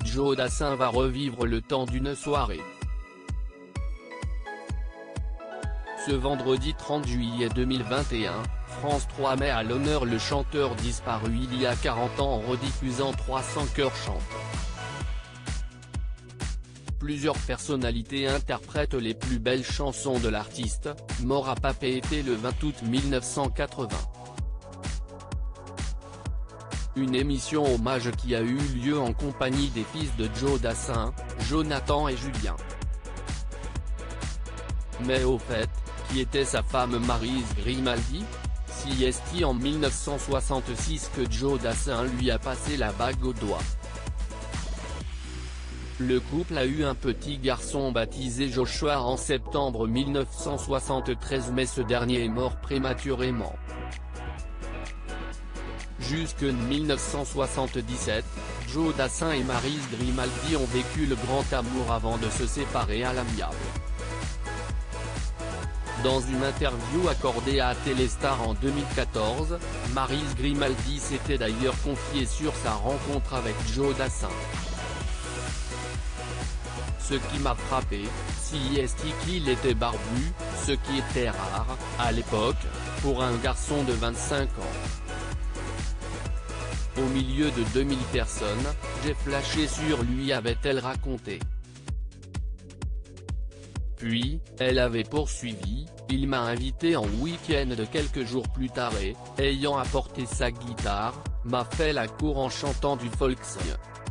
Joe Dassin va revivre le temps d'une soirée. Ce vendredi 30 juillet 2021, France 3 met à l'honneur le chanteur disparu il y a 40 ans en rediffusant 300 cœurs chantent. Plusieurs personnalités interprètent les plus belles chansons de l'artiste, mort à Papeete le 20 août 1980. Une émission hommage qui a eu lieu en compagnie des fils de Joe Dassin, Jonathan et Julien. Mais au fait, qui était sa femme Maryse Grimaldi? Si est-il en 1966 que Joe Dassin lui a passé la bague au doigt. Le couple a eu un petit garçon baptisé Joshua en septembre 1973, mais ce dernier est mort prématurément. Jusque 1977, Joe Dassin et Maryse Grimaldi ont vécu le grand amour avant de se séparer à l'amiable. Dans une interview accordée à Téléstar en 2014, Maryse Grimaldi s'était d'ailleurs confiée sur sa rencontre avec Joe Dassin. Ce qui m'a frappé, c'est qu'il était barbu, ce qui était rare, à l'époque, pour un garçon de 25 ans. Au milieu de 2000 personnes, j'ai flashé sur lui, avait-elle raconté. Puis, elle avait poursuivi, il m'a invité en week-end de quelques jours plus tard et, ayant apporté sa guitare, m'a fait la cour en chantant du folksong.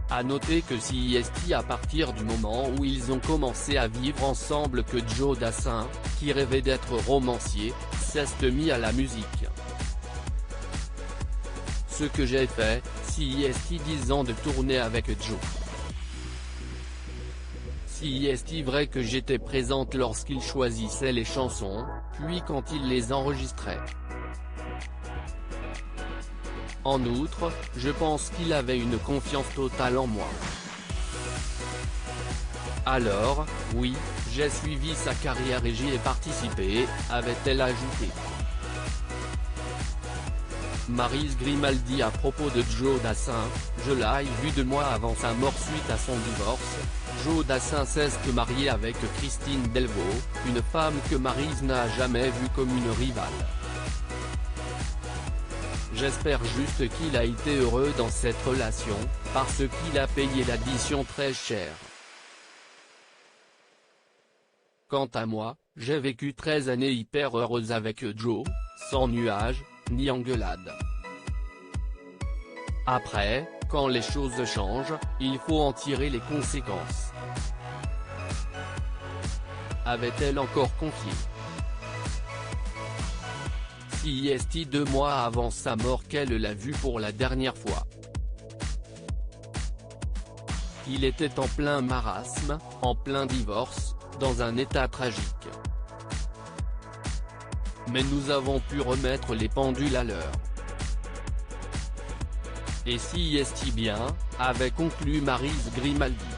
À noter que c'est à partir du moment où ils ont commencé à vivre ensemble que Joe Dassin, qui rêvait d'être romancier, s'est mis à la musique. Ce que j'ai fait, c'est 10 ans de tournée avec Joe. C'est vrai que j'étais présente lorsqu'il choisissait les chansons, puis quand il les enregistrait. En outre, je pense qu'il avait une confiance totale en moi. Alors, oui, j'ai suivi sa carrière et j'y ai participé, avait-elle ajouté. Maryse Grimaldi à propos de Joe Dassin, je l'ai vu 2 mois avant sa mort suite à son divorce. Joe Dassin s'est marié avec Christine Delvaux, une femme que Maryse n'a jamais vue comme une rivale. J'espère juste qu'il a été heureux dans cette relation, parce qu'il a payé l'addition très cher. Quant à moi, j'ai vécu 13 années hyper heureuses avec Joe, sans nuages, ni engueulades. Après, quand les choses changent, il faut en tirer les conséquences. Avait-elle encore confié. C'est 2 mois avant sa mort qu'elle l'a vu pour la dernière fois. Il était en plein marasme, en plein divorce, dans un état tragique. Mais nous avons pu remettre les pendules à l'heure. Et c'est bien, avait conclu Maryse Grimaldi.